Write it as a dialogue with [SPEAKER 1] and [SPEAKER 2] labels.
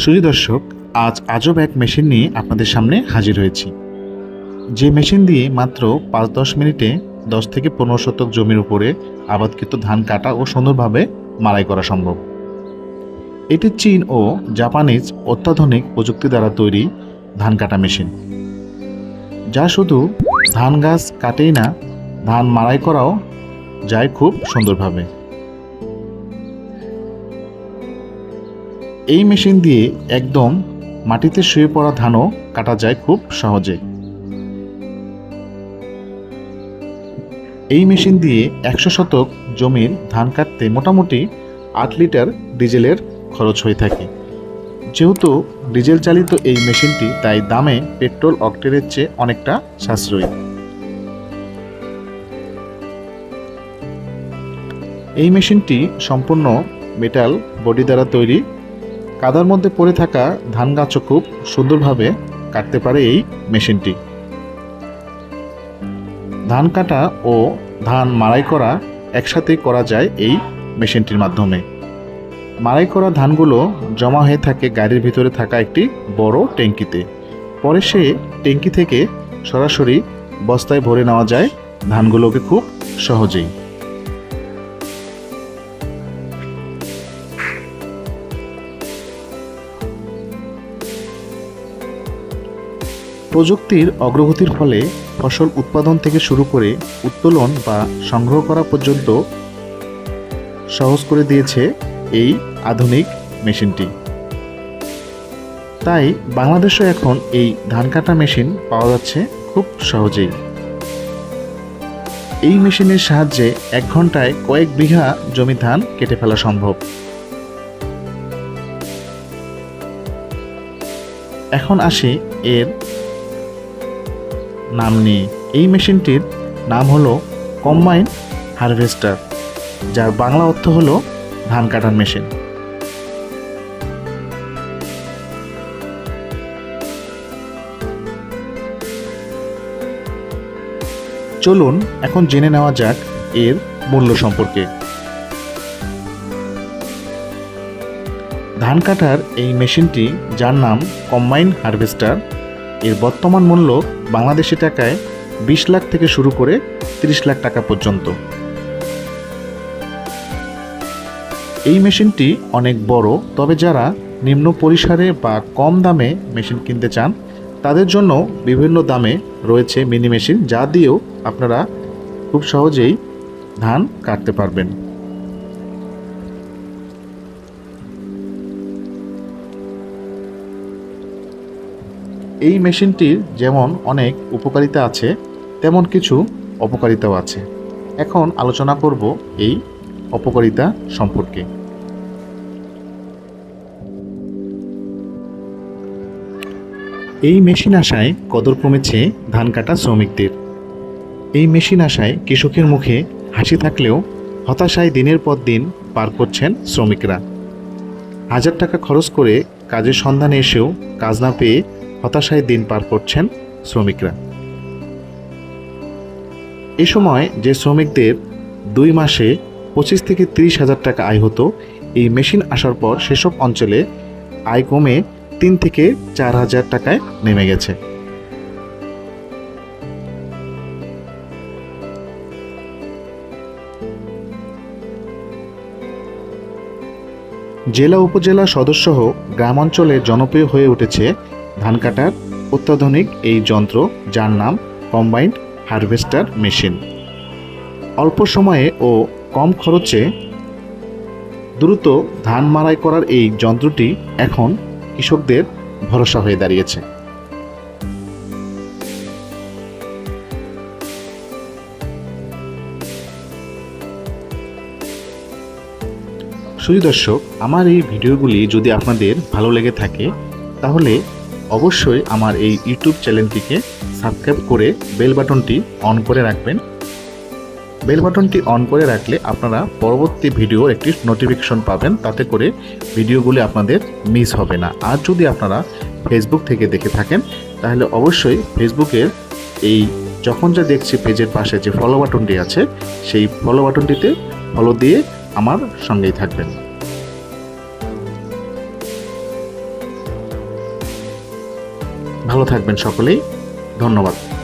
[SPEAKER 1] সুধী দর্শক, আজ আজব এক মেশিন নিয়ে আপনাদের সামনে হাজির হয়েছি। যে মেশিন দিয়ে মাত্র ৫-১০ মিনিটে ১০ থেকে ১৫ শতক জমির উপরে আবাদকৃত ধান কাটা ও সুন্দরভাবে মাড়াই করা সম্ভব। এটি চীন ও জাপানিজ অত্যাধুনিক প্রযুক্তি দ্বারা তৈরি ধান কাটা মেশিন, যা শুধু ধান গাছ কাটেই না, ধান মাড়াই করাও যায় খুব সুন্দরভাবে। এই মেশিন দিয়ে একদম মাটিতে শুয়ে পড়া ধানও কাটা যায় খুব সহজে। এই মেশিন দিয়ে ১০০ শতক জমির ধান কাটতে মোটামুটি ৮ লিটার ডিজেলের খরচ হয়ে থাকে। যেহেতু ডিজেল চালিত এই মেশিনটি, তাই দামে পেট্রোল অক্টেনের চেয়ে অনেকটা সাশ্রয়ী। এই মেশিনটি সম্পূর্ণ মেটাল বডি দ্বারা তৈরি। কাদার মধ্যে পড়ে থাকা ধান গাছও খুব সুন্দরভাবে কাটতে পারে এই মেশিনটি। ধান কাটা ও ধান মাড়াই করা একসাথে করা যায় এই মেশিনটির মাধ্যমে। মাড়াই করা ধানগুলো জমা হয়ে থাকে গাড়ির ভিতরে থাকা একটি বড় ট্যাঙ্কিতে। পরে সে ট্যাঙ্কি থেকে সরাসরি বস্তায় ভরে নেওয়া যায় ধানগুলোকে খুব সহজেই। প্রযুক্তির অগ্রগতির ফলে ফসল উৎপাদন থেকে শুরু করে উত্তোলন বা সংগ্রহ করা পর্যন্ত সহজ করে দিয়েছে এই আধুনিক মেশিনটি। তাই বাংলাদেশে এখন এই ধান কাটা মেশিন পাওয়া যাচ্ছে খুব সহজেই। এই মেশিনের সাহায্যে ১ ঘন্টায় কয়েক বিঘা জমি ধান কেটে ফেলা সম্ভব। এখন আসি এর নাম নিয়ে। এই মেশিনটির নাম হলো কম্বাইন হারভেস্টার, যার বাংলা অর্থ হলো ধান কাটার মেশিন। চলুন এখন জেনে নেওয়া যাক এর মূল্য সম্পর্কে। ধান কাটার এই মেশিনটি, যার নাম কম্বাইন হারভেস্টার, এর বর্তমান মূল্য বাংলাদেশি টাকায় ২০ লাখ থেকে শুরু করে ৩০ লাখ টাকা পর্যন্ত। এই মেশিনটি অনেক বড়, তবে যারা নিম্ন পরিসরে বা কম দামে মেশিন কিনতে চান, তাদের জন্য বিভিন্ন দামে রয়েছে মিনি মেশিন, যা দিয়েও আপনারা খুব সহজেই ধান কাটতে পারবেন। এই মেশিনটির যেমন অনেক উপকারিতা আছে, তেমন কিছু অপকারিতাও আছে। এখন আলোচনা করব এই অপকারিতা সম্পর্কে। এই মেশিন আসায় কদর কমেছে ধান কাটা শ্রমিকদের। এই মেশিন আসায় কৃষকের মুখে হাসি থাকলেও হতাশায় দিনের পর দিন পার করছেন শ্রমিকরা। ১০০০ টাকা খরচ করে কাজের সন্ধানে এসেও কাজ না পেয়ে হতাশায় দিন পার করছেন শ্রমিকরা। এ সময় যে শ্রমিকদের ২ মাসে ২৫ থেকে ৩০ হাজার টাকা আয় হতো, এই মেশিন আসার পর সেসব অঞ্চলে আয় কমে ৩ থেকে ৪ হাজার টাকায় নেমে গেছে। জেলা উপজেলা সদস্যসহ গ্রাম অঞ্চলে জনপ্রিয় হয়ে উঠেছে ধান কাটার অত্যাধুনিক এই যন্ত্র, যার নাম কম্বাইন্ড হারভেস্টার মেশিন। অল্প সময়ে ও কম খরচে দ্রুত ধান মাড়াই করার এই যন্ত্রটি এখন কৃষকদের ভরসা হয়ে দাঁড়িয়েছে। সুধী দর্শক, আমার এই ভিডিওগুলি যদি আপনাদের ভালো লেগে থাকে, তাহলে অবশ্যই আমার এই ইউটিউব চ্যানেলটিকে সাবস্ক্রাইব করে বেল বাটনটি অন করে রাখবেন। বেল বাটনটি অন করে রাখলে আপনারা পরবর্তী ভিডিওর একটি নোটিফিকেশন পাবেন, তাতে করে ভিডিওগুলি আপনাদের মিস হবে না। আর যদি আপনারা ফেসবুক থেকে দেখে থাকেন, তাহলে অবশ্যই ফেসবুকের এই যখন যা দেখছি পেজের পাশে যে ফলো বাটনটি আছে, সেই ফলো বাটনটিতে ফলো দিয়ে আমার সঙ্গেই থাকবেন। ভালো থাকবেন সকলেই। ধন্যবাদ।